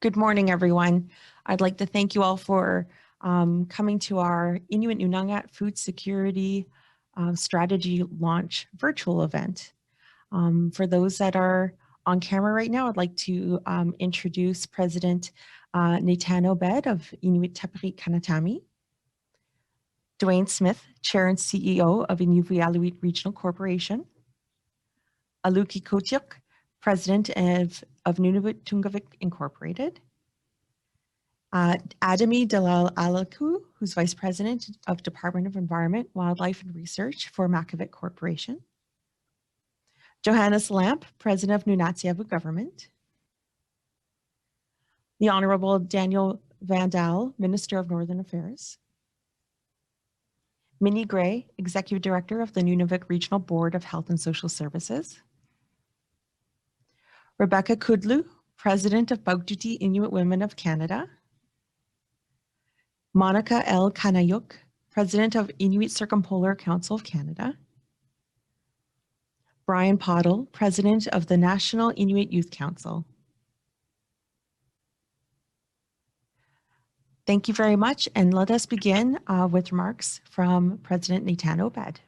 Good morning, everyone. I'd like to thank you all for coming to our Inuit Nunangat Food Security Strategy Launch virtual event. For those that are on camera right now, I'd like to introduce President Naitano Bed of Inuit Tapiri Kanatami, Dwayne Smith, Chair and CEO of Inuit Regional Corporation, Aluki Kuuk, President of Nunavut Tungavik Incorporated, Adami Dalaku, who's Vice President of Department of Environment, Wildlife and Research for Makivik Corporation, Jhinnes Lamp, President of Nunatsiavut Government, the Honorable Daniel Vandal, Minister of Northern Affairs, Minnie Gray, Executive Director of the Nunavik Regional Board of Health and Social Services, Rebecca Kudzu, President of Bugduti Inuit Women of Canada, Monica L. Latanayuk, President of Inuit Circumpolar Council of Canada, Brian Poddle, President of the National Inuit Youth Council. Thank you very much, and let us begin with remarks from President Naitano Bed.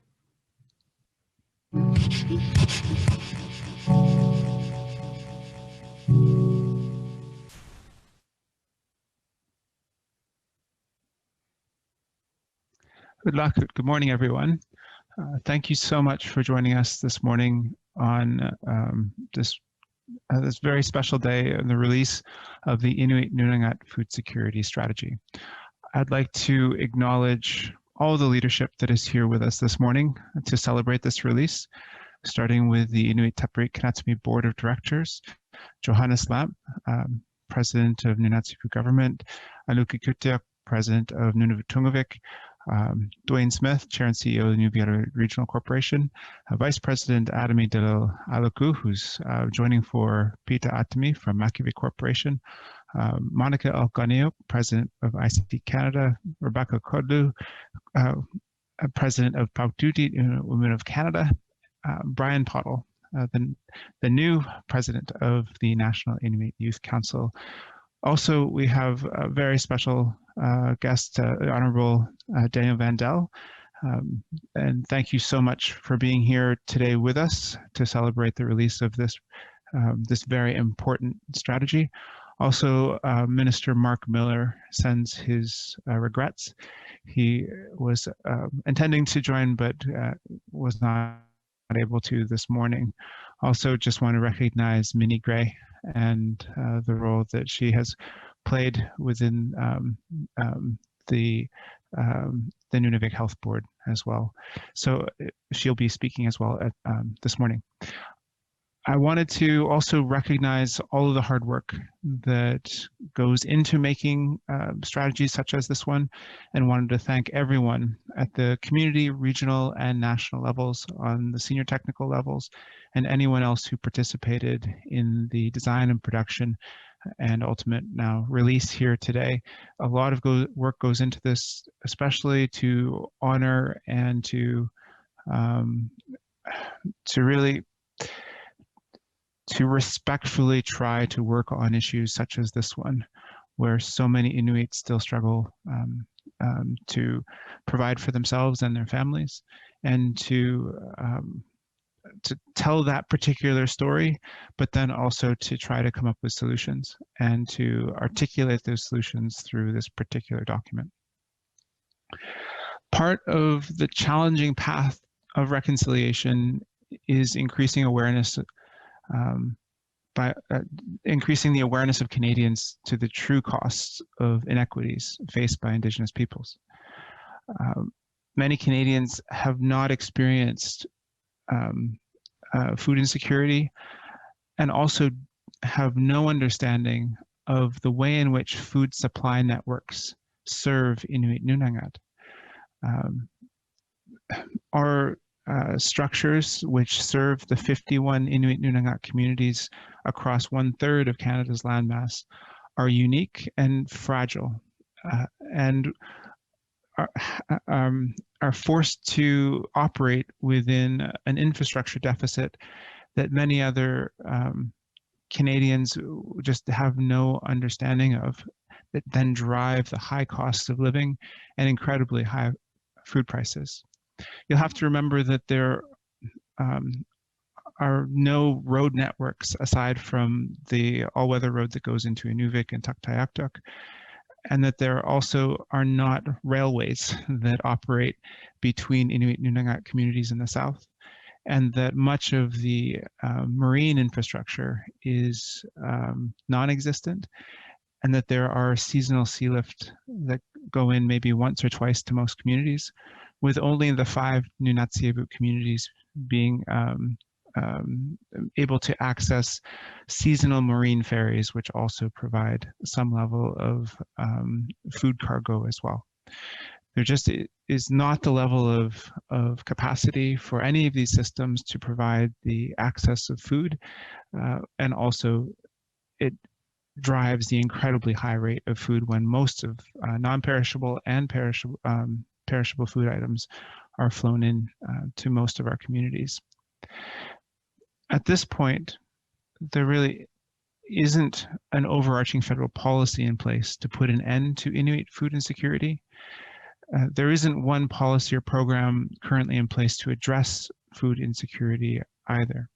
Good morning, everyone. Thank you so much for joining us this morning on this very special day of the release of the Inuit Nunangat Food Security Strategy. I'd like to acknowledge all the leadership that is here with us this morning to celebrate this release, starting with the Inuit Tapiri Kanatami Board of Directors, Jhinnes Lamp, President of Nunatsiavut Government, Aluki Kuuk, President of Nunavut Tungavik, Dwayne Smith, Chair and CEO of the Nunavut Regional Corporation, Vice President Adami Dalaku, who's joining for Pita Atami from Makivik Corporation, Monica Latanayuk, President of ICT Canada, Rebecca Kudzu, President of Bugduti Women of Canada, Brian Poddle, the new President of the National Inuit Youth Council. Also, we have a very special guest, Honorable Daniel Vandal. And thank you so much for being here today with us to celebrate the release of this, this very important strategy. Also, Minister Mark Miller sends his regrets. He was intending to join, but was not able to this morning. Also, just want to recognize Minnie Gray and the role that she has played within the Nunavik Health Board as well. So she'll be speaking as well at, this morning. I wanted to also recognize all of the hard work that goes into making strategies such as this one, and wanted to thank everyone at the community, regional, and national levels, on the senior technical levels, and anyone else who participated in the design and production and ultimate now release here today. A lot of work goes into this, especially to honor and to respectfully try to work on issues such as this one, where so many Inuits still struggle to provide for themselves and their families, and to tell that particular story, but then also to try to come up with solutions and to articulate those solutions through this particular document. Part of the challenging path of reconciliation is increasing awareness by increasing the awareness of Canadians to the true costs of inequities faced by Indigenous peoples. Many Canadians have not experienced food insecurity, and also have no understanding of the way in which food supply networks serve Inuit Nunangat. Our structures, which serve the 51 Inuit Nunangat communities across 1/3 of Canada's landmass, are unique and fragile, and are forced to operate within an infrastructure deficit that many other Canadians just have no understanding of, that then drive the high costs of living and incredibly high food prices. You'll have to remember that there are no road networks aside from the all-weather road that goes into Inuvik and Tuktoyaktuk, and that there also are not railways that operate between Inuit Nunangat communities in the south, and that much of the marine infrastructure is non-existent, and that there are seasonal sea lift that go in maybe once or twice to most communities, with only the 5 Nunatsiavut communities being able to access seasonal marine ferries, which also provide some level of food cargo as well. There just is not the level of capacity for any of these systems to provide the access of food, and also it drives the incredibly high rate of food when most of non-perishable and perishable food items are flown in to most of our communities. At this point, there really isn't an overarching federal policy in place to put an end to Inuit food insecurity. There isn't one policy or program currently in place to address food insecurity either.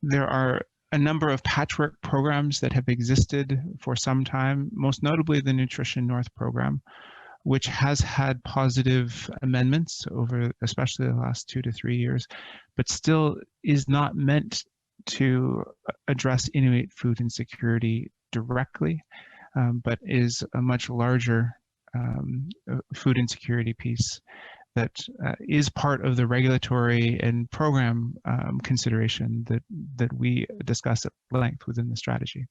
There are a number of patchwork programs that have existed for some time, most notably the Nutrition North program, which has had positive amendments over especially the last 2 to 3 years, but still is not meant to address Inuit food insecurity directly, but is a much larger food insecurity piece that is part of the regulatory and program consideration that we discuss at length within the strategy.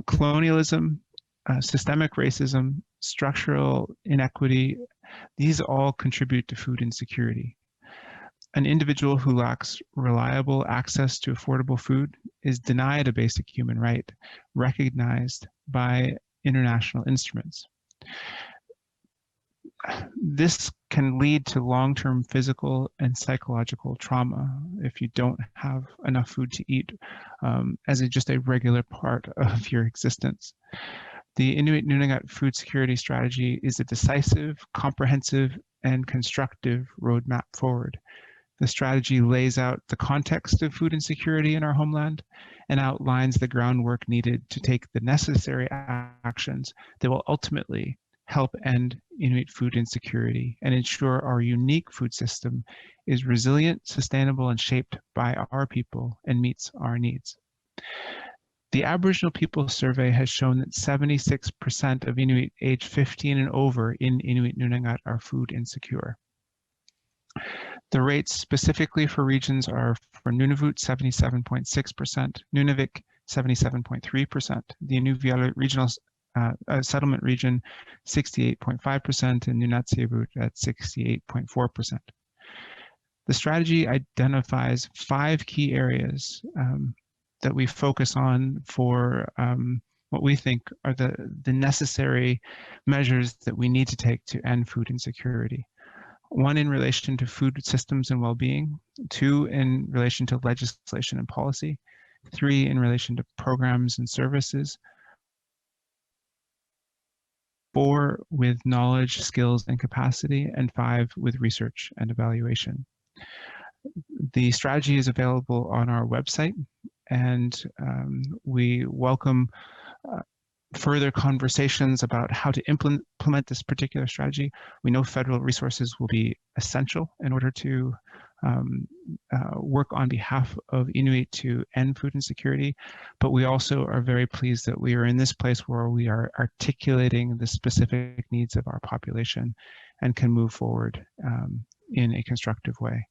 Colonialism, systemic racism, structural inequity, these all contribute to food insecurity. An individual who lacks reliable access to affordable food is denied a basic human right recognized by international instruments. This can lead to long-term physical and psychological trauma if you don't have enough food to eat as just a regular part of your existence. The Inuit Nunangat Food Security Strategy is a decisive, comprehensive, and constructive roadmap forward. The strategy lays out the context of food insecurity in our homeland and outlines the groundwork needed to take the necessary actions that will ultimately help end Inuit food insecurity and ensure our unique food system is resilient, sustainable, and shaped by our people and meets our needs. The Aboriginal People Survey has shown that 76% of Inuit aged 15 and over in Inuit Nunangat are food insecure. The rates specifically for regions are for Nunavut 77.6%, Nunavik 77.3%, the Inuvialuit Regional Settlement Region 68.5%, and Nunatsiavut at 68.4%. The strategy identifies 5 key areas that we focus on for what we think are the necessary measures that we need to take to end food insecurity. 1, in relation to food systems and well-being. 2, in relation to legislation and policy. 3, in relation to programs and services. 4, with knowledge, skills, and capacity. And 5, with research and evaluation. The strategy is available on our website, and we welcome further conversations about how to implement this particular strategy. We know federal resources will be essential in order to work on behalf of Inuit to end food insecurity, but we also are very pleased that we are in this place where we are articulating the specific needs of our population and can move forward in a constructive way.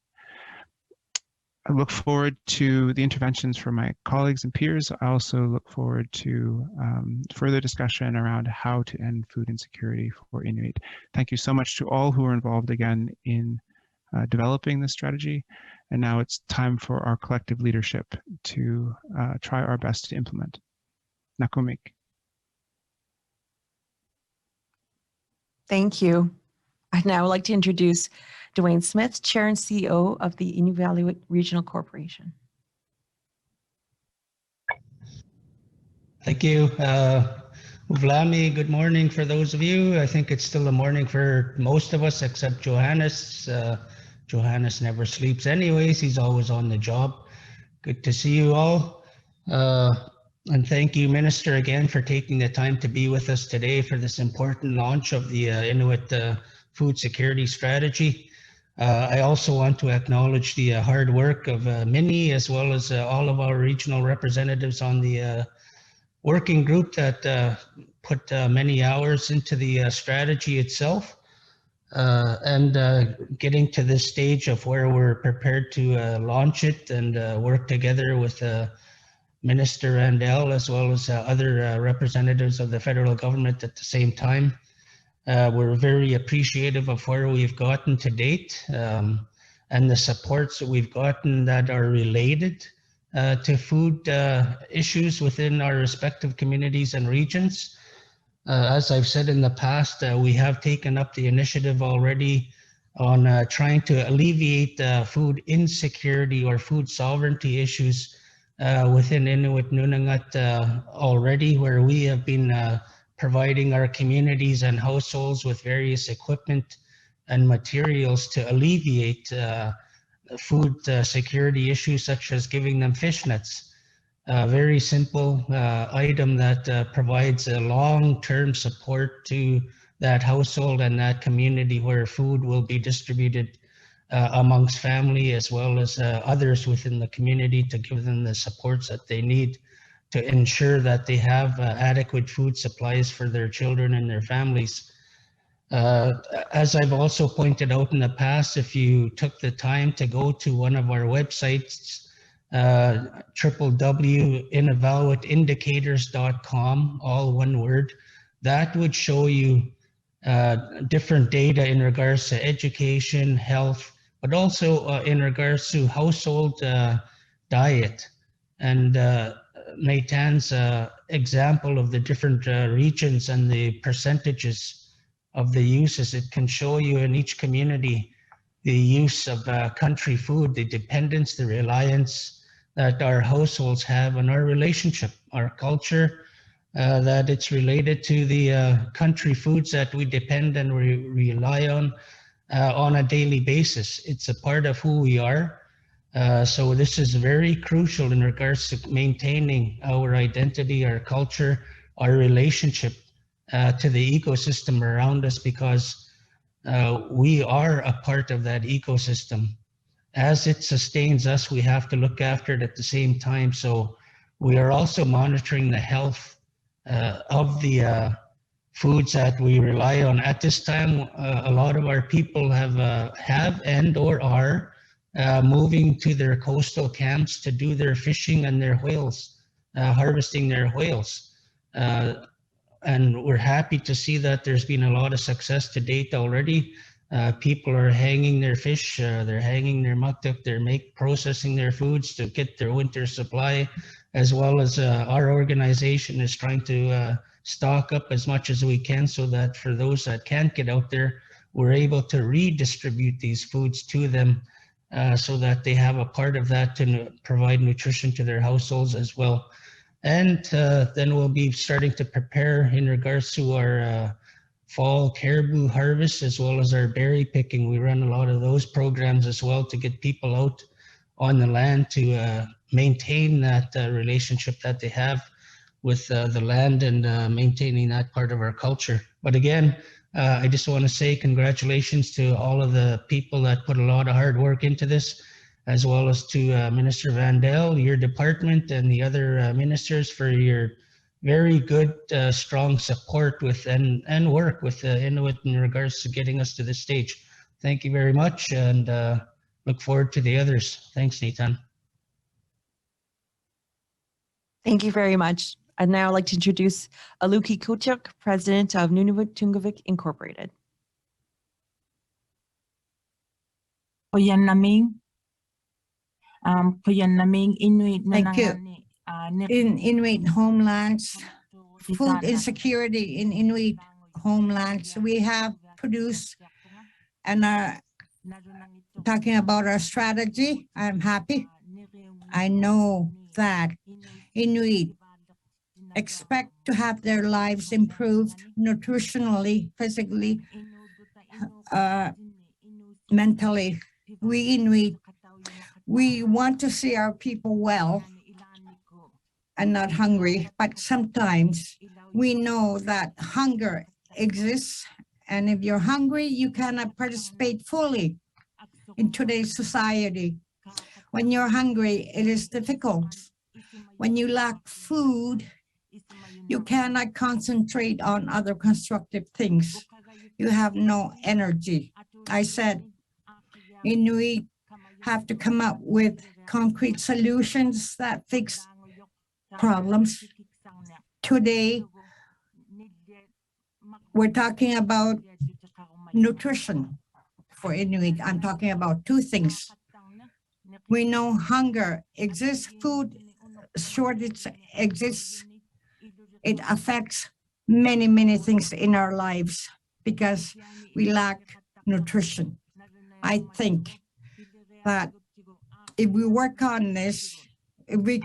I look forward to the interventions from my colleagues and peers. I also look forward to further discussion around how to end food insecurity for Inuit. Thank you so much to all who are involved again in developing this strategy. And now it's time for our collective leadership to try our best to implement. Nakumik. Thank you. I'd now like to introduce Dwayne Smith, Chair and CEO of the Inuit Regional Corporation. Thank you. Vlami, good morning for those of you. I think it's still a morning for most of us except Johannes. Johannes never sleeps anyways. He's always on the job. Good to see you all. And thank you, Minister, again for taking the time to be with us today for this important launch of the Inuit food security strategy. I also want to acknowledge the hard work of Minnie as well as all of our regional representatives on the working group that put many hours into the strategy itself and getting to this stage of where we're prepared to launch it and work together with Minister Vandal as well as other representatives of the federal government at the same time. We're very appreciative of where we've gotten to date and the supports that we've gotten that are related to food issues within our respective communities and regions. As I've said in the past, we have taken up the initiative already on trying to alleviate food insecurity or food sovereignty issues within Inuit Nunangat already, where we have been providing our communities and households with various equipment and materials to alleviate food security issues such as giving them fish nets. A very simple item that provides a long-term support to that household and that community where food will be distributed amongst family as well as others within the community to give them the supports that they need to ensure that they have adequate food supplies for their children and their families. As I've also pointed out in the past, if you took the time to go to one of our websites, www.inevaluateindicators.com, all one word, that would show you different data in regards to education, health, but also in regards to household diet. And Maytan's example of the different regions and the percentages of the uses, it can show you in each community the use of country food, the dependence, the reliance that our households have on our relationship, our culture, that it's related to the country foods that we depend and rely on a daily basis. It's a part of who we are. So this is very crucial in regards to maintaining our identity, our culture, our relationship to the ecosystem around us, because we are a part of that ecosystem. As it sustains us, we have to look after it at the same time. So we are also monitoring the health of the foods that we rely on. At this time, a lot of our people have and or are moving to their coastal camps to do their fishing and their whales, harvesting their whales. And we're happy to see that there's been a lot of success to date already. People are hanging their fish, they're hanging their muktuk, they're processing their foods to get their winter supply, as well as our organization is trying to stock up as much as we can so that for those that can't get out there, we're able to redistribute these foods to them so that they have a part of that to provide nutrition to their households as well. And then we'll be starting to prepare in regards to our fall caribou harvest as well as our berry picking. We run a lot of those programs as well to get people out on the land to maintain that relationship that they have with the land and maintaining that part of our culture. But again, I just want to say congratulations to all of the people that put a lot of hard work into this, as well as to Minister Vandal, your department, and the other ministers for your very good, strong support with and work with Inuit in regards to getting us to this stage. Thank you very much, and look forward to the others. Thanks, Nathan. Thank you very much. I'd now like to introduce Aluki Kuuk, President of Nunavut Tungavik Incorporated. Inuit. Thank you. In Inuit homelands, food insecurity in Inuit homelands, we have produced and talking about our strategy. I'm happy. I know that Inuit expect to have their lives improved nutritionally, physically, mentally. We Inuit, we want to see our people well and not hungry, but sometimes we know that hunger exists, and if you're hungry, you cannot participate fully in today's society. When you're hungry, it is difficult. When you lack food, you cannot concentrate on other constructive things. You have no energy. I said, Inuit have to come up with concrete solutions that fix problems. Today, we're talking about nutrition for Inuit. I'm talking about two things. We know hunger exists, food shortage exists. It affects many, many things in our lives because we lack nutrition. I think that if we work on this, if we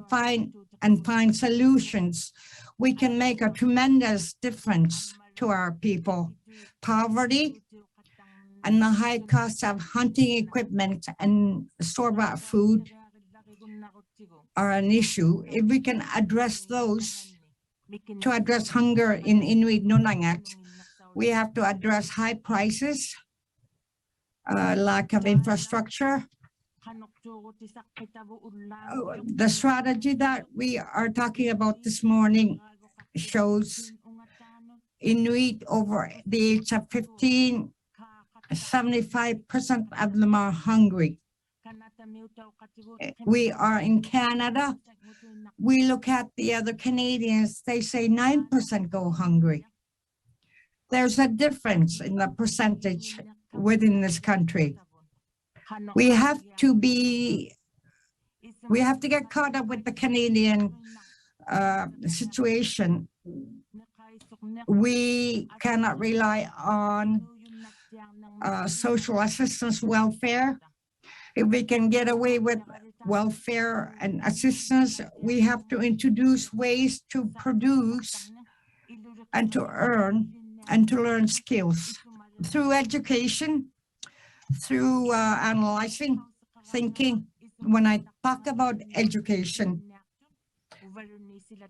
find solutions, we can make a tremendous difference to our people. Poverty and the high cost of hunting equipment and store-bought food are an issue. If we can address those, to address hunger in Inuit Nunangat, we have to address high prices, lack of infrastructure. The strategy that we are talking about this morning shows Inuit over the age of 15, 75% of them are hungry. We are in Canada. We look at the other Canadians, they say 9% go hungry. There's a difference in the percentage within this country. We have to get caught up with the Canadian situation. We cannot rely on social assistance welfare. If we can get away with welfare and assistance, we have to introduce ways to produce and to earn and to learn skills through education, through analyzing, thinking. When I talk about education,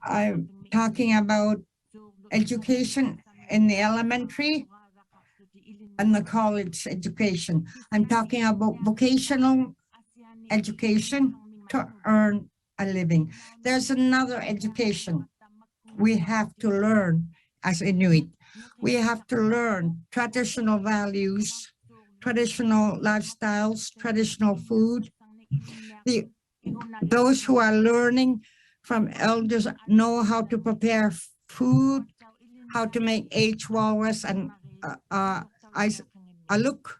I'm talking about education in the elementary and the college education. I'm talking about vocational education to earn a living. There's another education we have to learn as Inuit. We have to learn traditional values, traditional lifestyles, traditional food. Those who are learning from elders know how to prepare food, how to make H walrus and aluk.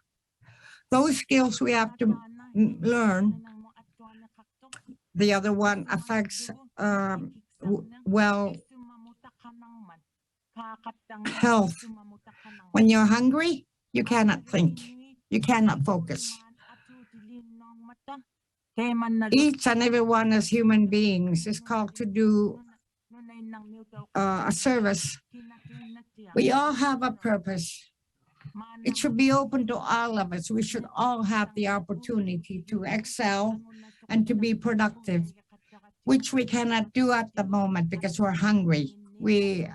Those skills we have to learn. The other one affects health. When you're hungry, you cannot think, you cannot focus. Each and every one as human beings is called to do a service. We all have a purpose. It should be open to all of us. We should all have the opportunity to excel and to be productive, which we cannot do at the moment because we're hungry. We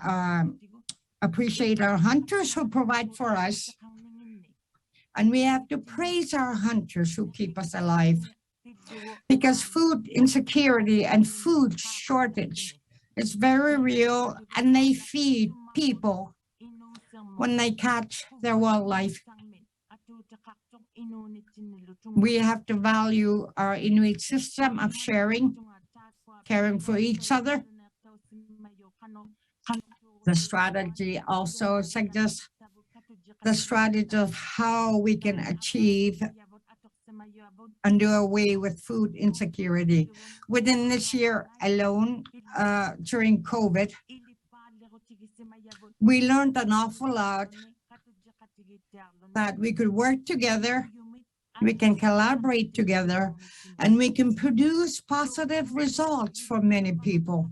appreciate our hunters who provide for us, and we have to praise our hunters who keep us alive, because food insecurity and food shortage is very real, and they feed people when they catch their wildlife. We have to value our Inuit system of sharing, caring for each other. The strategy also suggests the strategy of how we can achieve and do away with food insecurity. Within this year alone, during COVID, we learned an awful lot that we could work together, we can collaborate together, and we can produce positive results for many people.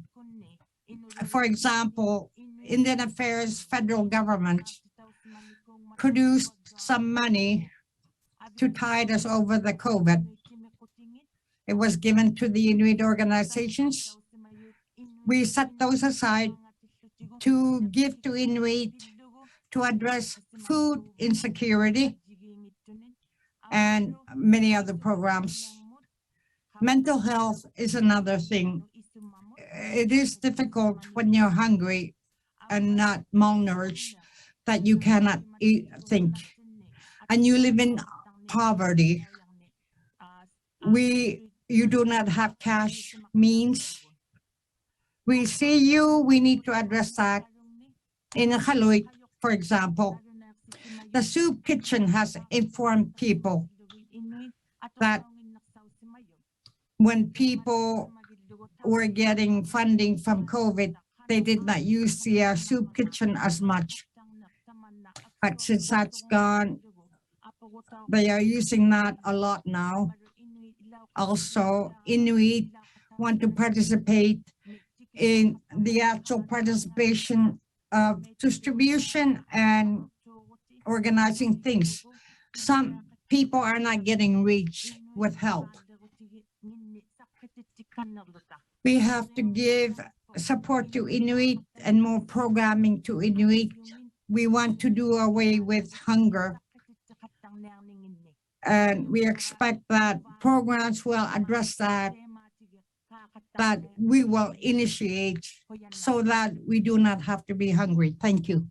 For example, Indian Affairs federal government produced some money to tide us over the COVID. It was given to the Inuit organizations. We set those aside to give to Inuit to address food insecurity and many other programs. Mental health is another thing. It is difficult when you're hungry and not malnourished that you cannot eat, think, and you live in poverty. You do not have cash means. We see you, we need to address that. In Inuit, for example, the soup kitchen has informed people that when people were getting funding from COVID, they did not use the soup kitchen as much. But since that's gone, they are using that a lot now. Also, Inuit want to participate in the actual participation of distribution and organizing things. Some people are not getting reached with help. We have to give support to Inuit and more programming to Inuit. We want to do away with hunger. And we expect that programs will address that we will initiate so that we do not have to be hungry. Thank you.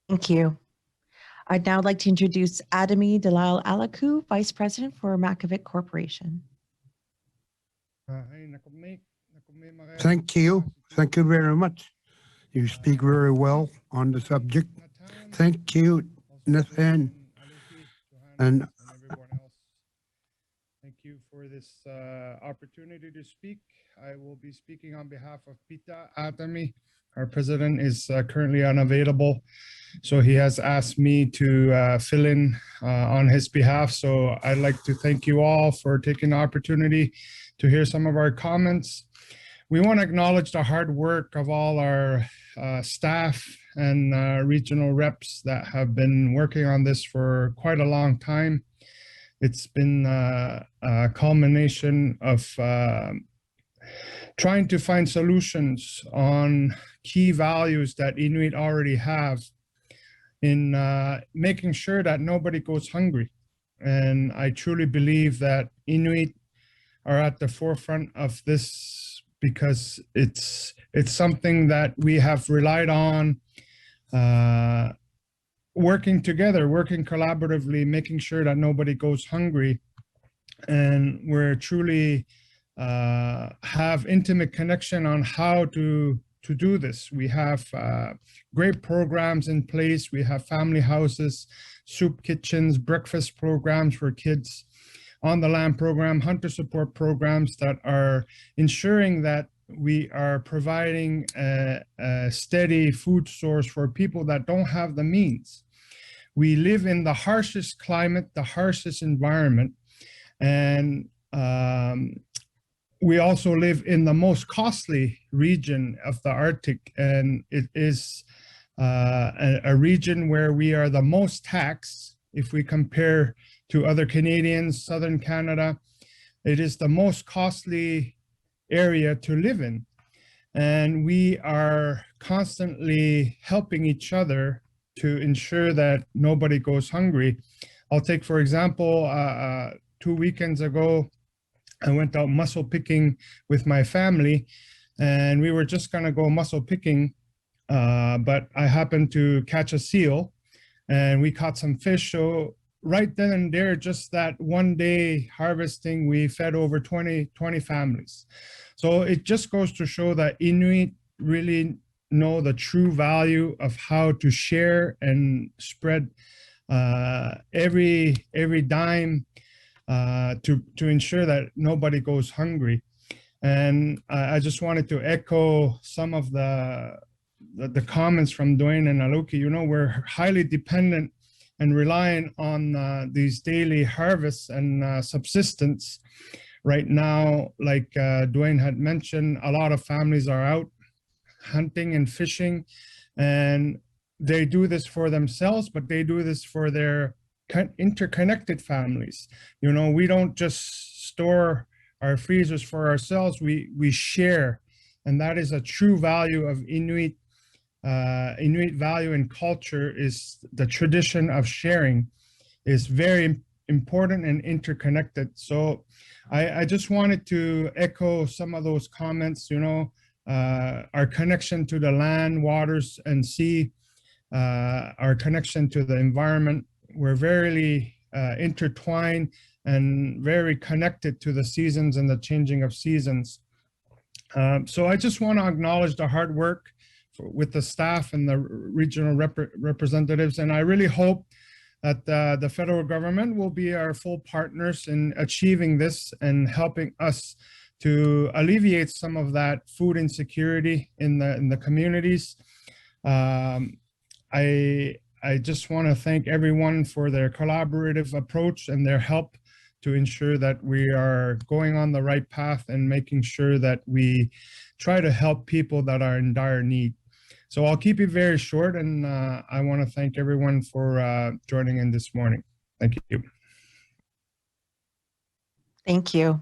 Thank you. I'd now like to introduce Adami Dalaku, Vice President for Makavik Corporation. Thank you. Thank you very much. You speak very well on the subject. Thank you, Nathan. And everyone else. Thank you for this opportunity to speak. I will be speaking on behalf of Pita Adami. Our president is currently unavailable, so he has asked me to fill in on his behalf. So I'd like to thank you all for taking the opportunity to hear some of our comments. We want to acknowledge the hard work of all our staff and regional reps that have been working on this for quite a long time. It's been a culmination of trying to find solutions on key values that Inuit already have in making sure that nobody goes hungry. And I truly believe that Inuit are at the forefront of this because it's something that we have relied on, working together, working collaboratively, making sure that nobody goes hungry. And we're truly have intimate connection on how to do this. We have great programs in place. We have family houses, soup kitchens, breakfast programs for kids, on the land program, hunter support programs that are ensuring that we are providing a steady food source for people that don't have the means. We live in the harshest climate, the harshest environment, and we also live in the most costly region of the Arctic, and it is a region where we are the most taxed. If we compare to other Canadians, Southern Canada, it is the most costly area to live in. And we are constantly helping each other to ensure that nobody goes hungry. I'll take, for example, 2 weekends ago, I went out mussel picking with my family, and we were just gonna go mussel picking, but I happened to catch a seal, and we caught some fish. So right then and there, just that one day harvesting, we fed over 20 families. So it just goes to show that Inuit really know the true value of how to share and spread every dime to ensure that nobody goes hungry. And I just wanted to echo some of the the comments from Dwayne and Aluki, you know, we're highly dependent and reliant on these daily harvests and subsistence. Right now, like Dwayne had mentioned, a lot of families are out hunting and fishing, and they do this for themselves, but they do this for their interconnected families. You know, we don't just store our freezers for ourselves, we share. And that is a true value of Inuit. Inuit value and culture is the tradition of sharing is very important and interconnected. So I just wanted to echo some of those comments, you know, our connection to the land, waters, and sea, our connection to the environment. We're very intertwined and very connected to the seasons and the changing of seasons. So I just want to acknowledge the hard work with the staff and the regional representatives. And I really hope that the federal government will be our full partners in achieving this and helping us to alleviate some of that food insecurity in the communities. I just want to thank everyone for their collaborative approach and their help to ensure that we are going on the right path and making sure that we try to help people that are in dire need. So I'll keep it very short, and I want to thank everyone for joining in this morning. Thank you. Thank you.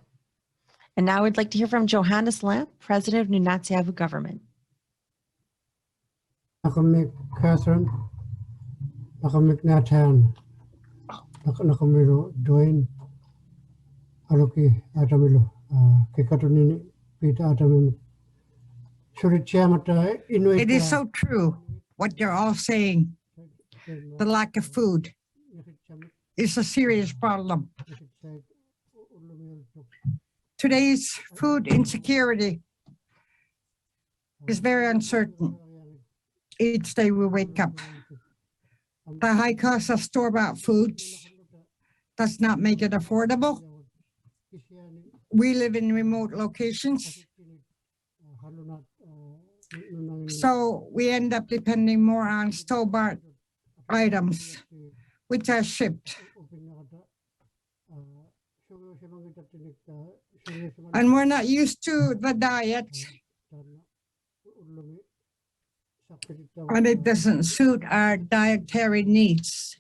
And now I'd like to hear from Jhinnes Lamp, President of Nunangat Government. Nakamik Catherine, Nakamik Nathan, Nakamiro Dwayne, Aluki Adamilo, Kekatunini, Peter Adamim. It is so true what you're all saying. The lack of food is a serious problem. Today's food insecurity is very uncertain. Each day we wake up. The high cost of store-bought foods does not make it affordable. We live in remote locations, so we end up depending more on store-bought items, which are shipped. And we're not used to the diet, and it doesn't suit our dietary needs.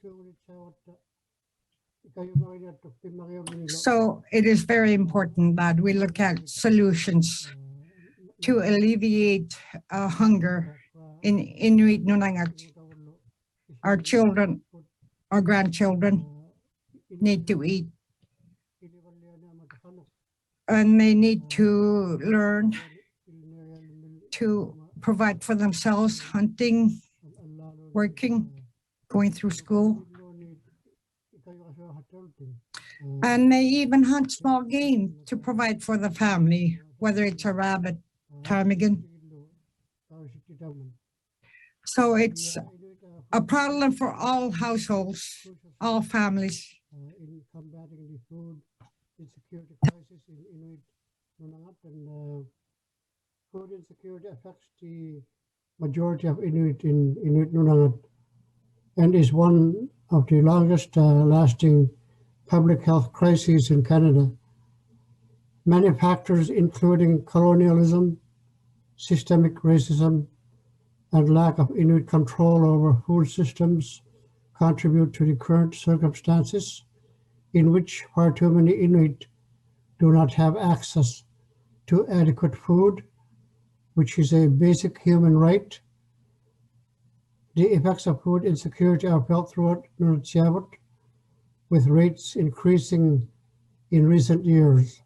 So it is very important that we look at solutions to alleviate hunger in Inuit Nunangat. Our children, our grandchildren need to eat, and they need to learn to provide for themselves, hunting, working, going through school. And they even hunt small game to provide for the family, whether it's a rabbit, ptarmigan. So it's a problem for all households, all families. In combating the food insecurity crisis in Inuit Nunangat, and food insecurity affects the majority of Inuit in Inuit Nunangat and is one of the longest lasting public health crises in Canada. Many factors, including colonialism, systemic racism, and lack of Inuit control over food systems, contribute to the current circumstances in which far too many Inuit do not have access to adequate food, which is a basic human right. The effects of food insecurity are felt throughout Nunangat, with rates increasing in recent years.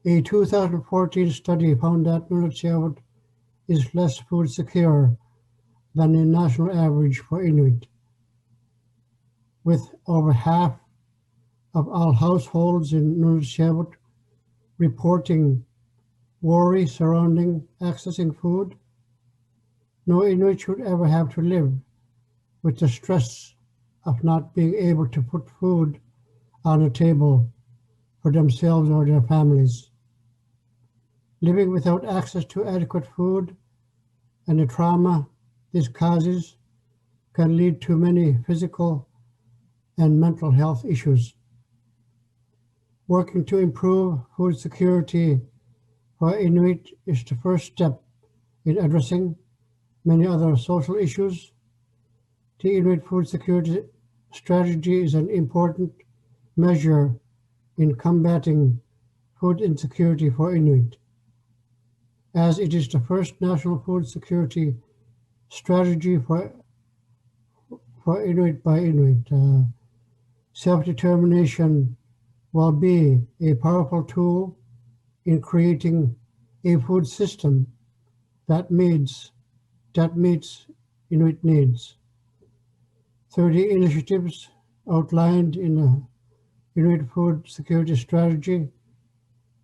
A 2014 study found that Nunangat is less food secure than the national average for Inuit, with over half of all households in Nunangat reporting worry surrounding accessing food. No Inuit should ever have to live with the stress of not being able to put food on a table for themselves or their families. Living without access to adequate food and the trauma this causes can lead to many physical and mental health issues. Working to improve food security for Inuit is the first step in addressing many other social issues. The Inuit food security strategy is an important measure in combating food insecurity for Inuit, as it is the first national food security strategy for Inuit by Inuit. Self-determination will be a powerful tool in creating a food system that meets Inuit needs. 30 initiatives outlined in the Inuit food security strategy.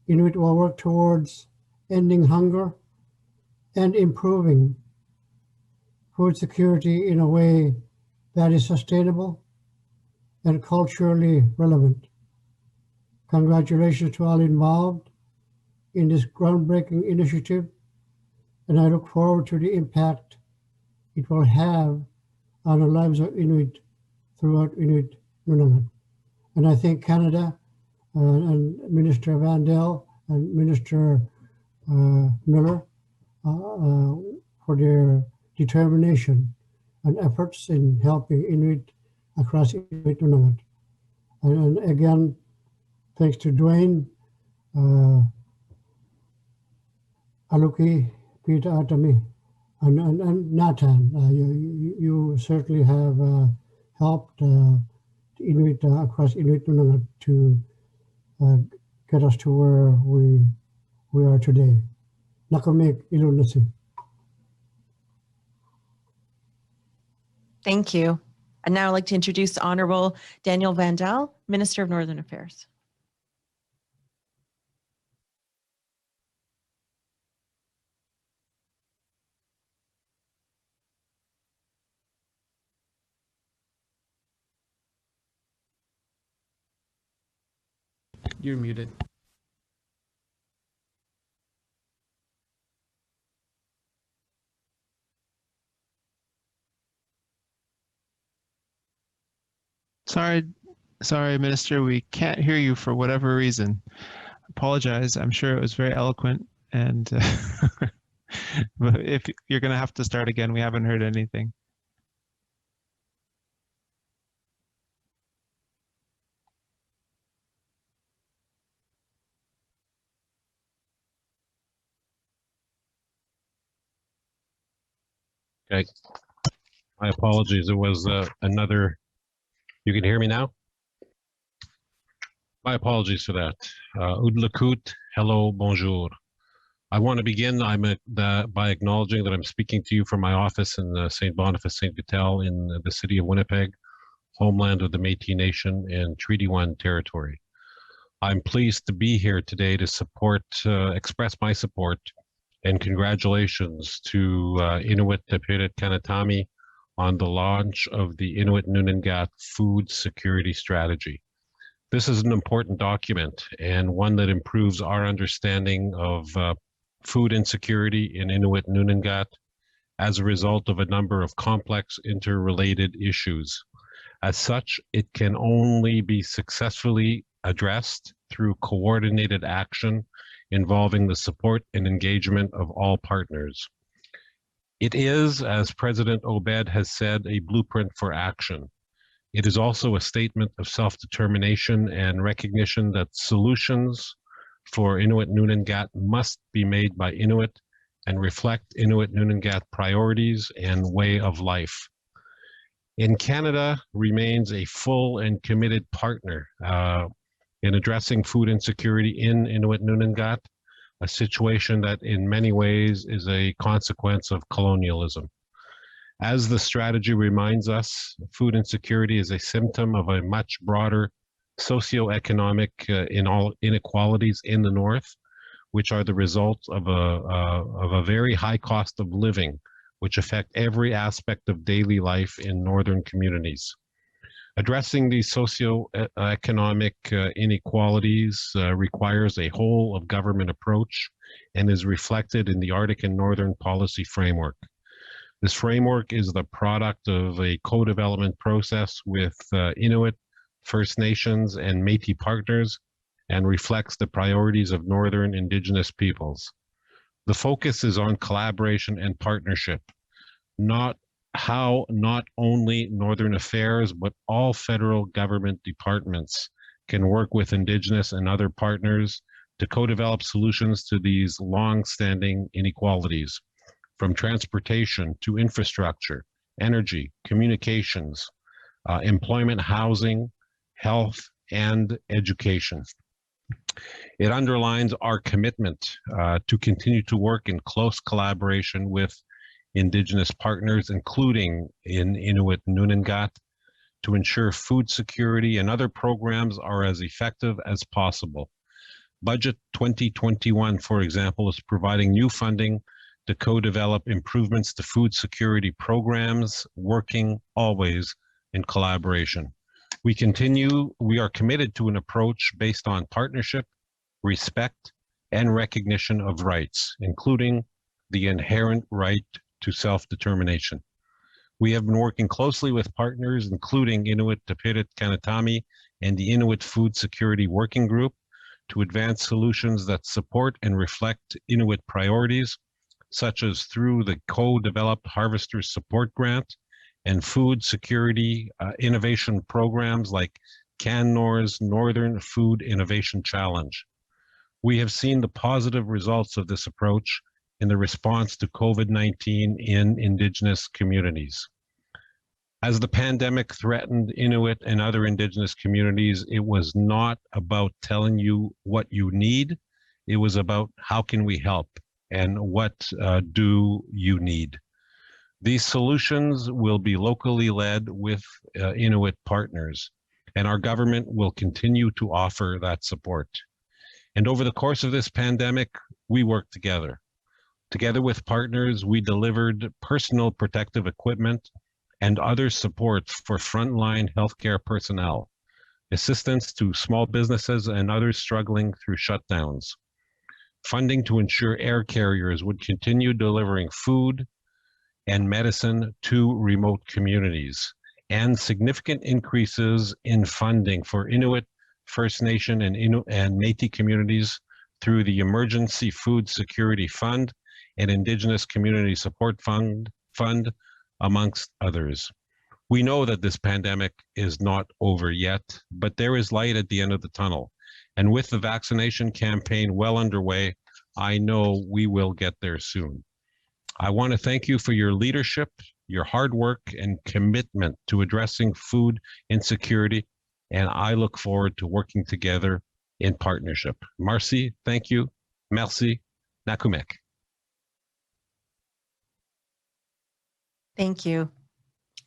Inuit will work towards ending hunger and improving food security in a way that is sustainable and culturally relevant. Congratulations to all involved in this groundbreaking initiative, and I look forward to the impact it will have on the lives of Inuit throughout Inuit Nunangat. And I thank Canada and Minister Vandal and Minister Miller for their determination and efforts in helping Inuit across Inuit Nunangat. And again, thanks to Dwayne, Aluki, Peter, Adami, and Nathan. You certainly have helped Inuit across Inuit Nunangat to get us to where we are today. Nakamik ilunasi. Thank you. I'd now like to introduce Honorable Daniel Vandal, Minister of Northern Affairs. You're muted. Sorry, Minister, we can't hear you for whatever reason. Apologize. I'm sure it was very eloquent, and but if you're going to have to start again, we haven't heard anything. Okay. My apologies. It was another. You can hear me now? My apologies for that. Udlakut, hello, bonjour. I want to begin by acknowledging that I'm speaking to you from my office in St. Boniface, St. Vital in the city of Winnipeg, homeland of the Métis Nation and Treaty 1 territory. I'm pleased to be here today to express my support and congratulations to Inuit Tapirit Kanatami on the launch of the Inuit Nunangat Food Security Strategy. This is an important document and one that improves our understanding of food insecurity in Inuit Nunangat as a result of a number of complex interrelated issues. As such, it can only be successfully addressed through coordinated action involving the support and engagement of all partners. It is, as President Obed has said, a blueprint for action. It is also a statement of self-determination and recognition that solutions for Inuit Nunangat must be made by Inuit and reflect Inuit Nunangat priorities and way of life. In Canada remains a full and committed partner in addressing food insecurity in Inuit Nunangat, a situation that in many ways is a consequence of colonialism. As the strategy reminds us, food insecurity is a symptom of a much broader socioeconomic inequalities in the North, which are the result of a very high cost of living, which affect every aspect of daily life in Northern communities. Addressing these socioeconomic inequalities requires a whole of government approach and is reflected in the Arctic and Northern Policy Framework. This framework is the product of a co-development process with Inuit, First Nations, and Métis partners, and reflects the priorities of Northern Indigenous peoples. The focus is on collaboration and partnership, not only Northern Affairs, but all federal government departments can work with Indigenous and other partners to co-develop solutions to these long-standing inequalities, from transportation to infrastructure, energy, communications, employment, housing, health, and education. It underlines our commitment to continue to work in close collaboration with Indigenous partners, including in Inuit Nunangat, to ensure food security and other programs are as effective as possible. Budget 2021, for example, is providing new funding to co-develop improvements to food security programs, working always in collaboration. We are committed to an approach based on partnership, respect, and recognition of rights, including the inherent right to self-determination. We have been working closely with partners, including Inuit Tapirit Kanatami and the Inuit Food Security Working Group, to advance solutions that support and reflect Inuit priorities, such as through the co-developed Harvester Support Grant and food security innovation programs like CanNor's Northern Food Innovation Challenge. We have seen the positive results of this approach in the response to COVID-19 in Indigenous communities. As the pandemic threatened Inuit and other Indigenous communities, it was not about telling you what you need. It was about how can we help and what do you need. These solutions will be locally led with Inuit partners, and our government will continue to offer that support. And over the course of this pandemic, we worked together. Together with partners, we delivered personal protective equipment and other support for frontline healthcare personnel, assistance to small businesses and others struggling through shutdowns, funding to ensure air carriers would continue delivering food and medicine to remote communities, and significant increases in funding for Inuit, First Nation, and Métis communities through the Emergency Food Security Fund and Indigenous Community Support Fund, amongst others. We know that this pandemic is not over yet, but there is light at the end of the tunnel. And with the vaccination campaign well underway, I know we will get there soon. I want to thank you for your leadership, your hard work, and commitment to addressing food insecurity, and I look forward to working together in partnership. Marcy, thank you. Merci. Nakumek. Thank you.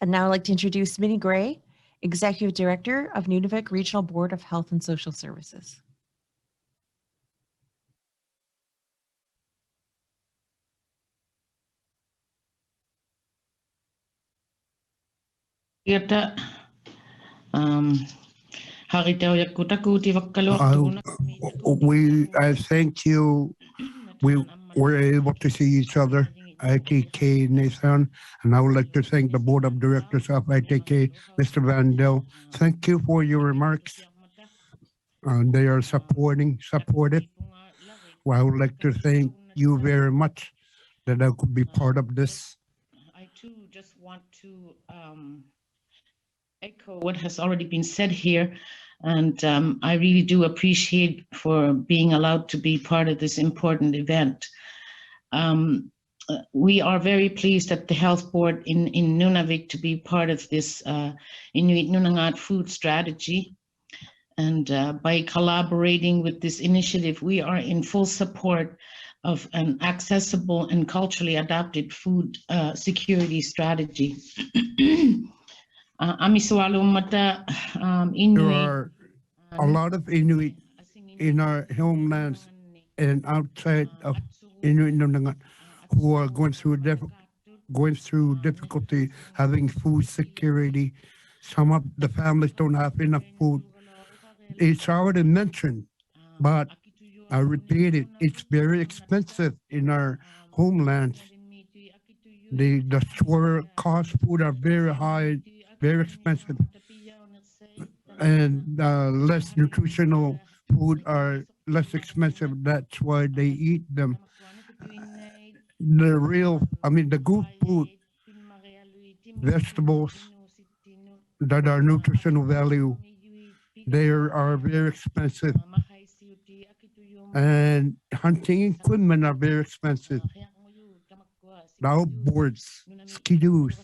And now I'd like to introduce Minnie Gray, Executive Director of Nunavik Regional Board of Health and Social Services. I thank you. We were able to see each other. ITK Nathan, and I would like to thank the Board of Directors of ITK, Mr. Vandal. Thank you for your remarks. They are supportive. Well, I would like to thank you very much that I could be part of this. I too just want to echo what has already been said here, and I really do appreciate for being allowed to be part of this important event. We are very pleased at the Health Board in Nunavik to be part of this Inuit Nunangat food strategy. And by collaborating with this initiative, we are in full support of an accessible and culturally adapted food security strategy. There are a lot of Inuit in our homelands and outside of Inuit Nunangat who are going through difficulty having food security. Some of the families don't have enough food. It's already mentioned, but I repeat it, it's very expensive in our homelands. The store cost food are very high, very expensive, and less nutritional food are less expensive. That's why they eat them. The real, I mean, the good food, vegetables that are nutritional value, they are very expensive. And hunting equipment are very expensive. Outboards, skidoos,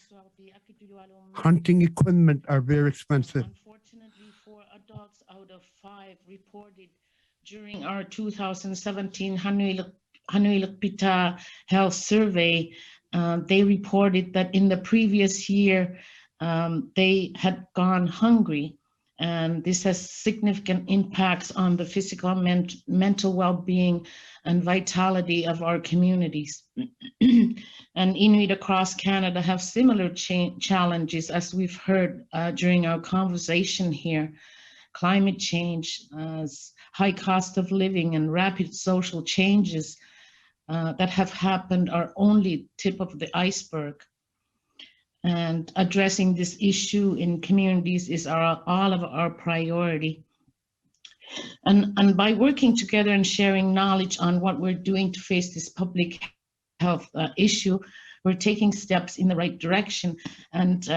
hunting equipment are very expensive. Unfortunately, 4 adults out of 5 reported during our 2017 Hanuilakpita Health Survey. They reported that in the previous year, they had gone hungry, and this has significant impacts on the physical and mental well-being and vitality of our communities. And Inuit across Canada have similar challenges, as we've heard during our conversation here. Climate change, high cost of living, and rapid social changes that have happened are only tip of the iceberg. And addressing this issue in communities is all of our priority. And by working together and sharing knowledge on what we're doing to face this public health issue, we're taking steps in the right direction. And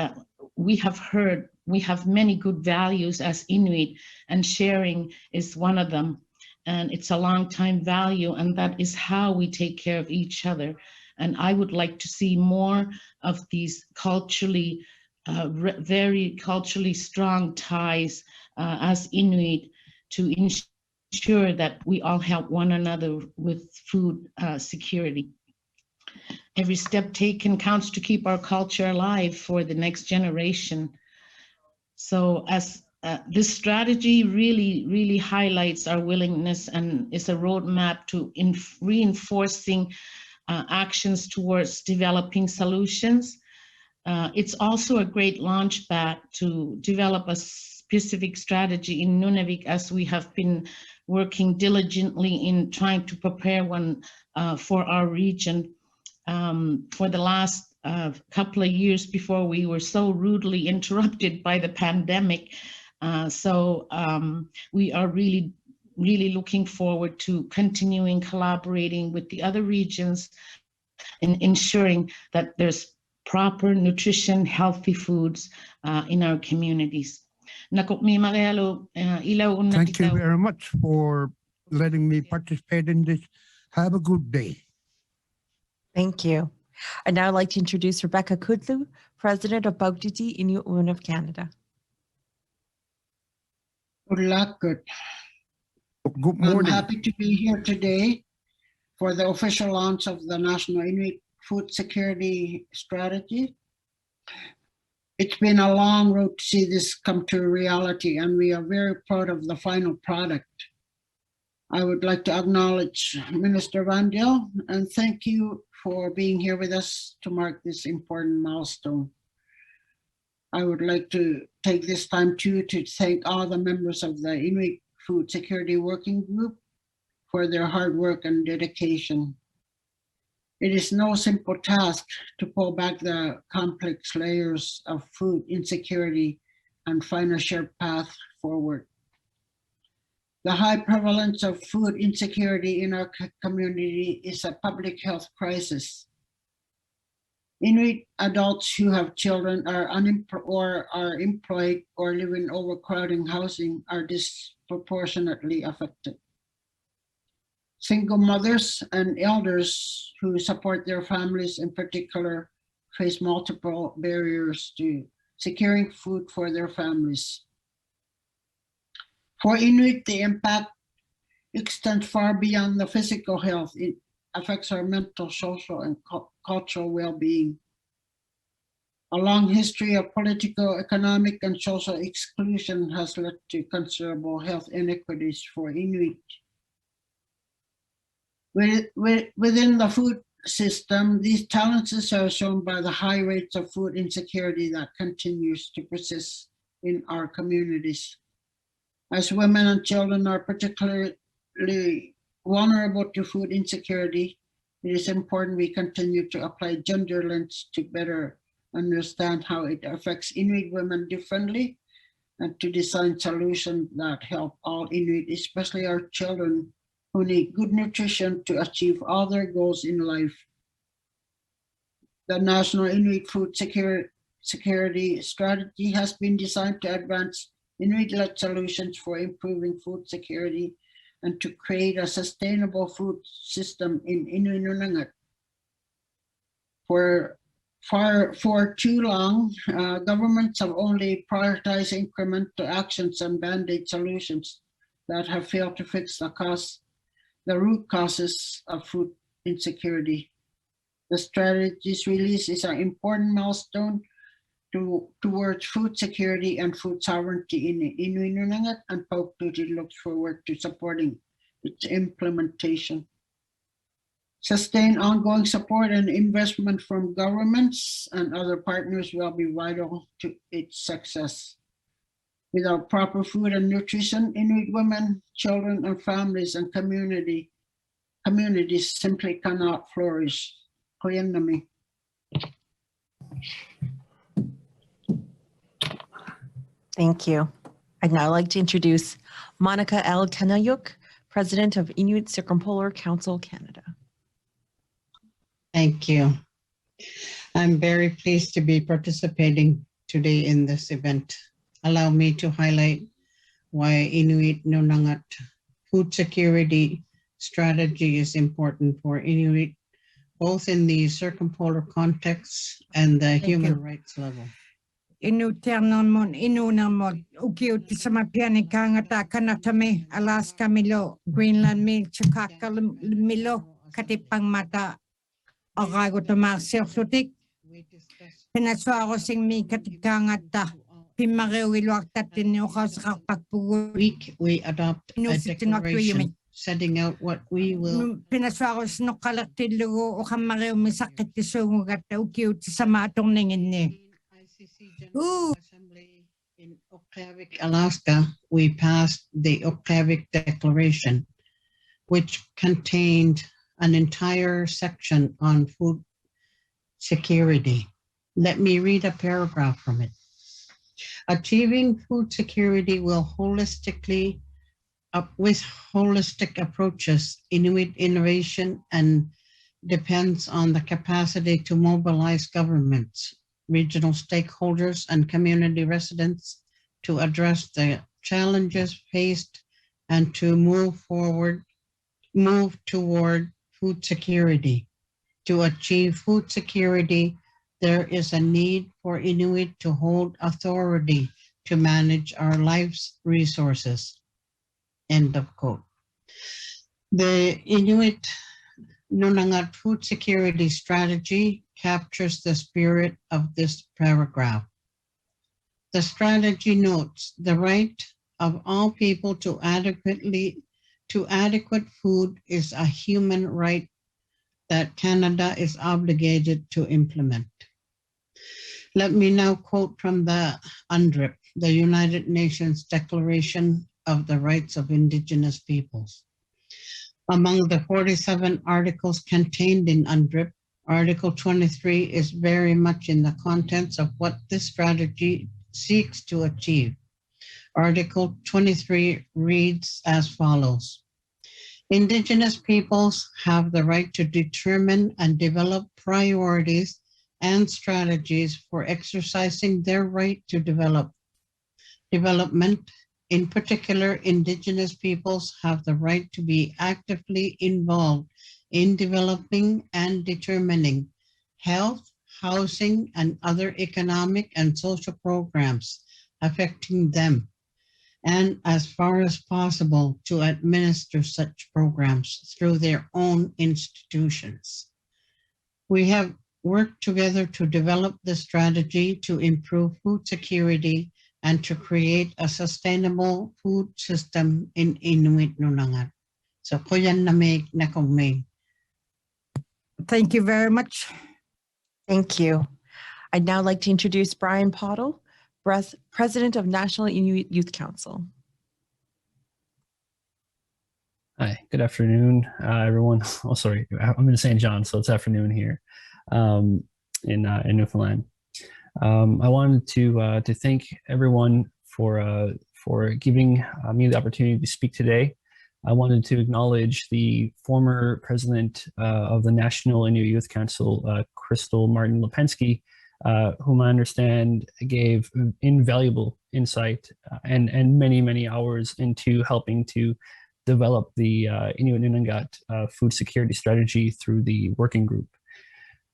we have heard, we have many good values as Inuit, and sharing is one of them. And it's a long time value, and that is how we take care of each other. And I would like to see more of these culturally, very culturally strong ties as Inuit to ensure that we all help one another with food security. Every step taken counts to keep our culture alive for the next generation. So as this strategy really highlights our willingness and is a roadmap to reinforcing actions towards developing solutions. It's also a great launchpad to develop a specific strategy in Nunavik, as we have been working diligently in trying to prepare one for our region for the last couple of years before we were so rudely interrupted by the pandemic. So we are really looking forward to continuing collaborating with the other regions in ensuring that there's proper nutrition, healthy foods in our communities. Thank you very much for letting me participate in this. Have a good day. Thank you. I'd now like to introduce Rebecca Kudzu, President of Baugditi Inuit Women of Canada. Good luck. Good morning. I'm happy to be here today for the official launch of the National Inuit Food Security Strategy. It's been a long road to see this come to reality, and we are very proud of the final product. I would like to acknowledge Minister Vandal and thank you for being here with us to mark this important milestone. I would like to take this time too to thank all the members of the Inuit Food Security Working Group for their hard work and dedication. It is no simple task to pull back the complex layers of food insecurity and find a shared path forward. The high prevalence of food insecurity in our community is a public health crisis. Inuit adults who have children are employed or live in overcrowding housing are disproportionately affected. Single mothers and elders who support their families in particular face multiple barriers to securing food for their families. For Inuit, the impact extends far beyond the physical health. It affects our mental, social, and cultural well-being. A long history of political, economic, and social exclusion has led to considerable health inequities for Inuit. Within the food system, these challenges are shown by the high rates of food insecurity that continues to persist in our communities. As women and children are particularly vulnerable to food insecurity, It is important we continue to apply gender lens to better understand how it affects Inuit women differently and to design solutions that help all Inuit, especially our children who need good nutrition to achieve all their goals in life. The National Inuit Food Security Strategy has been designed to advance Inuit-led solutions for improving food security and to create a sustainable food system in Inuit Nunangat. For too long, governments have only prioritized incremental actions and band-aid solutions that have failed to fix the root causes of food insecurity. The strategy's release is an important milestone towards food security and food sovereignty in Inuit Nunangat, and Pope Duty looks forward to supporting its implementation. Sustained ongoing support and investment from governments and other partners will be vital to its success. Without proper food and nutrition, Inuit women, children, and families and communities simply cannot flourish. Kuyan nami. Thank you. I'd now like to introduce Monica Latanayuk, President of Inuit Circumpolar Council Canada. Thank you. I'm very pleased to be participating today in this event. Allow me to highlight why Inuit Nunangat food security strategy is important for Inuit, both in the circumpolar context and the human rights level. Inuternon mon inunamod ukiut sama piani kangata kanatame Alaska milo Greenland mi chukaka milo katipang mata agago tamak selflutik pinaswaro sing mi katikangata week we adopt a declaration setting out what we will pinaswaro no kalaktilugo o kamareo misakit tisungo gata ukiut sama atong ningin Assembly in Oakavik, Alaska, we passed the Oakavik Declaration, which contained an entire section on food security. Let me read a paragraph from it. Achieving food security will with holistic approaches, Inuit innovation, and depends on the capacity to mobilize governments, regional stakeholders, and community residents to address the challenges faced and to move toward food security. To achieve food security, there is a need for Inuit to hold authority to manage our life's resources. End of quote. The Inuit Nunangat food security strategy captures the spirit of this paragraph. The strategy notes the right of all people to adequate food is a human right that Canada is obligated to implement. Let me now quote from the UNDRIP, the United Nations Declaration of the Rights of Indigenous Peoples. Among the 47 articles contained in UNDRIP, Article 23 is very much in the contents of what this strategy seeks to achieve. Article 23 reads as follows. Indigenous peoples have the right to determine and develop priorities and strategies for exercising their right to development. In particular, Indigenous peoples have the right to be actively involved in developing and determining health, housing, and other economic and social programs affecting them, and as far as possible to administer such programs through their own institutions. We have worked together to develop the strategy to improve food security and to create a sustainable food system in Inuit Nunangat. So, kuyan namig na kongmig. Thank you very much. Thank you. I'd now like to introduce Brian Poddle, President of National Inuit Youth Council. Hi, Good afternoon, everyone. Oh, sorry, I'm in St. John, so it's afternoon here in Newfoundland. I wanted to thank everyone for giving me the opportunity to speak today. I wanted to acknowledge the former president of the National Inuit Youth Council, Crystal Martin Lipensky, whom I understand gave invaluable insight and many hours into helping to develop the Inuit Nunangat food security strategy through the working group.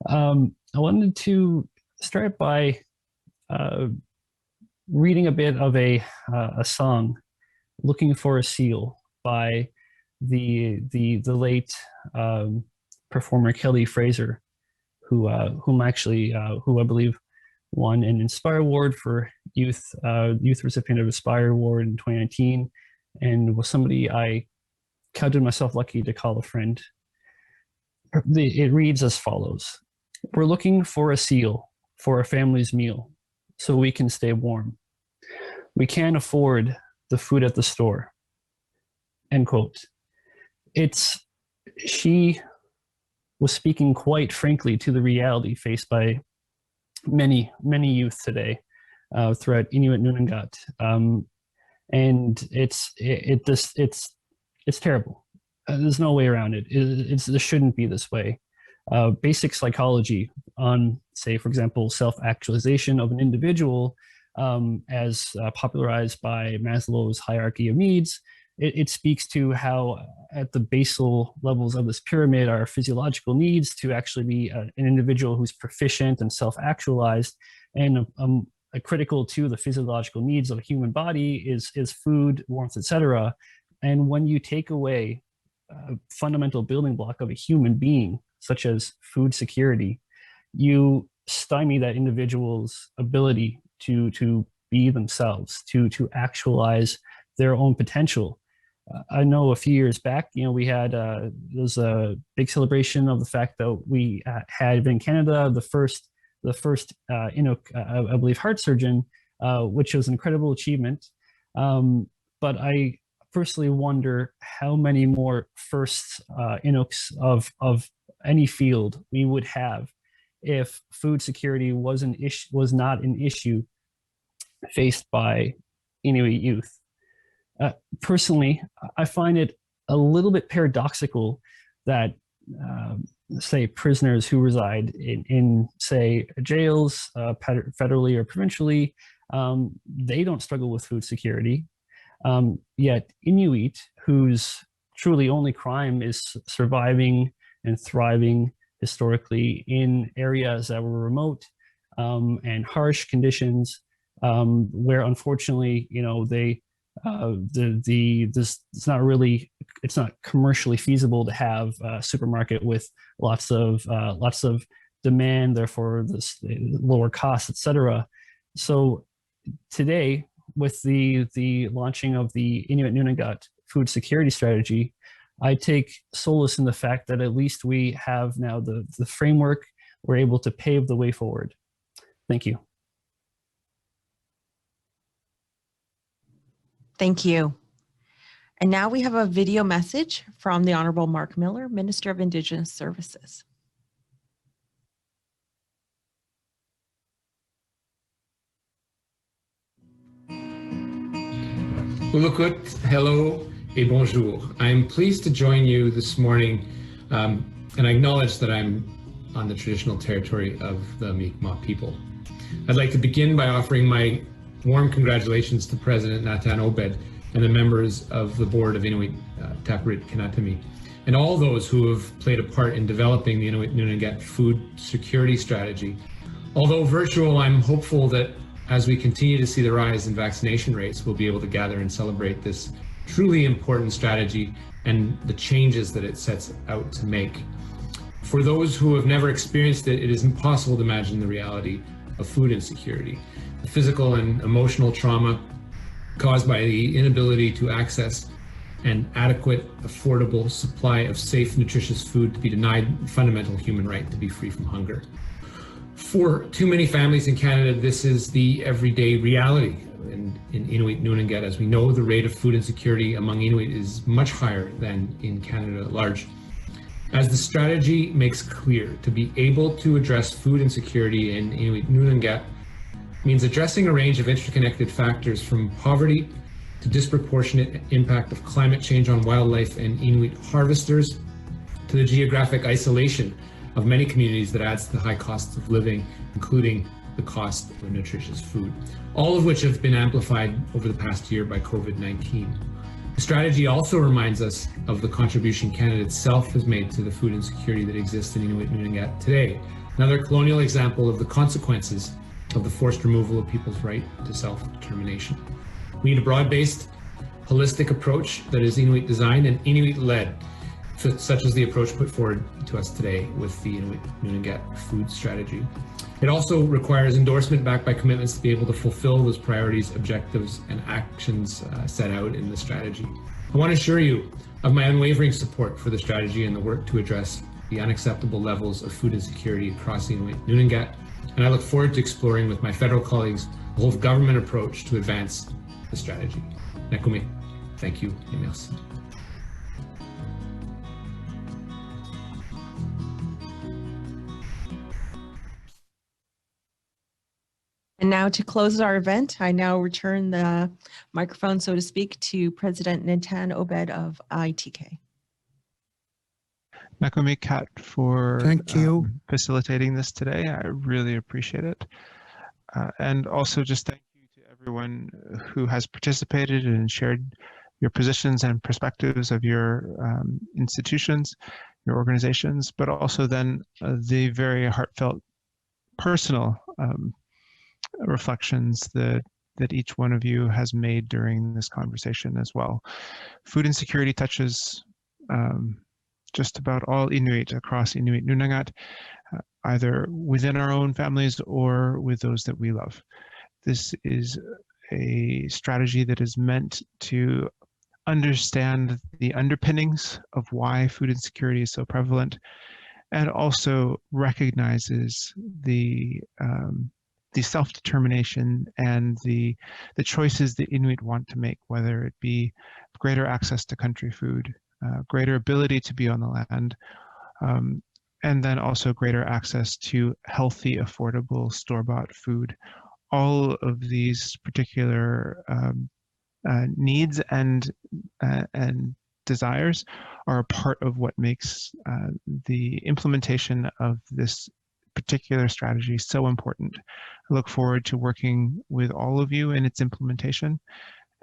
I wanted to start by reading a bit of a song, "Looking for a Seal," by the late performer Kelly Fraser, who I believe won an Inspire Award for youth recipient of Inspire Award in 2019, and was somebody I counted myself lucky to call a friend. It reads as follows: "We're looking for a seal for a family's meal, so we can stay warm. We can't afford the food at the store." End quote. She was speaking quite frankly to the reality faced by many youth today throughout Inuit Nunangat, and it's terrible. There's no way around it. This shouldn't be this way. Basic psychology on, say, for example, self-actualization of an individual, as popularized by Maslow's hierarchy of needs, it speaks to how at the basal levels of this pyramid, our physiological needs to actually be an individual who's proficient and self-actualized, and critical to the physiological needs of a human body is food, warmth, etc. And when you take away a fundamental building block of a human being, such as food security, you stymie that individual's ability to be themselves, to actualize their own potential. I know a few years back, we had there was a big celebration of the fact that we had in Canada the first Inuk, I believe, heart surgeon, which was an incredible achievement. But I personally wonder how many more firsts Inuks of any field we would have if food security was not an issue faced by Inuit youth. Personally, I find it a little bit paradoxical that, say, prisoners who reside in say, jails, federally or provincially, they don't struggle with food security. Yet Inuit, whose truly only crime is surviving and thriving historically in areas that were remote and harsh conditions, where unfortunately, it's not commercially feasible to have a supermarket with lots of demand, therefore this lower costs, etc. So today, with the launching of the Inuit Nunangat food security strategy, I take solace in the fact that at least we have now the framework. We're able to pave the way forward. Thank you. Thank you. And now we have a video message from the Honorable Mark Miller, Minister of Indigenous Services. Ulukut, hello et bonjour. I'm pleased to join you this morning, and I acknowledge that I'm on the traditional territory of the Mi'kmaq people. I'd like to begin by offering my warm congratulations to President Natan Obed and the members of the board of Inuit Taprit Kanatami, and all those who have played a part in developing the Inuit Nunangat food security strategy. Although virtual, I'm hopeful that as we continue to see the rise in vaccination rates, we'll be able to gather and celebrate this truly important strategy and the changes that it sets out to make. For those who have never experienced it, it is impossible to imagine the reality of food insecurity. The physical and emotional trauma caused by the inability to access an adequate, affordable supply of safe, nutritious food, to be denied fundamental human right to be free from hunger. For too many families in Canada, this is the everyday reality. and in Inuit Nunangat. As we know, the rate of food insecurity among Inuit is much higher than in Canada at large. As the strategy makes clear, to be able to address food insecurity in Inuit Nunangat means addressing a range of interconnected factors, from poverty to disproportionate impact of climate change on wildlife and Inuit harvesters, to the geographic isolation of many communities that adds to the high costs of living, including the cost of nutritious food, all of which have been amplified over the past year by COVID-19. The strategy also reminds us of the contribution Canada itself has made to the food insecurity that exists in Inuit Nunangat today, another colonial example of the consequences of the forced removal of people's right to self-determination. We need a broad-based, holistic approach that is Inuit designed and Inuit-led, such as the approach put forward to us today with the Inuit Nunangat food strategy. It also requires endorsement backed by commitments to be able to fulfill those priorities, objectives, and actions set out in the strategy. I want to assure you of my unwavering support for the strategy and the work to address the unacceptable levels of food insecurity across the Inuit Nunangat, and I look forward to exploring with my federal colleagues a whole government approach to advance the strategy. Nekumi, thank you et merci. And now to close our event, I now return the microphone, so to speak, to President Nintan Obed of ITK. Nekumi Kat for Thank you. Facilitating this today. I really appreciate it. And also just thank you to everyone who has participated and shared your positions and perspectives of your institutions, your organizations, but also then the very heartfelt personal reflections that each one of you has made during this conversation as well. Food insecurity touches just about all Inuit across Inuit Nunangat, either within our own families or with those that we love. This is a strategy that is meant to understand the underpinnings of why food insecurity is so prevalent, and also recognizes the self-determination and the choices that Inuit want to make, whether it be greater access to country food, greater ability to be on the land, and then also greater access to healthy, affordable, store-bought food. All of these particular needs and desires are a part of what makes the implementation of this particular strategy so important. I look forward to working with all of you in its implementation,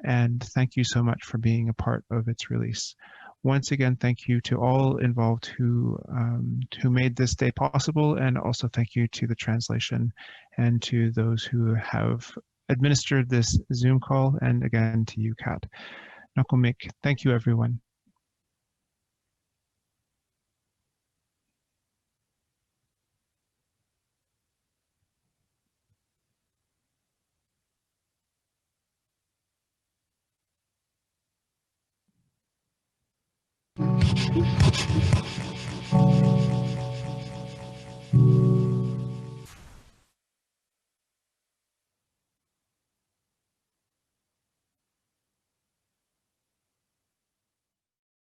and thank you so much for being a part of its release. Once again, thank you to all involved who made this day possible, and also thank you to the translation and to those who have administered this Zoom call, and again to you, Kat. Nakomik, thank you, everyone.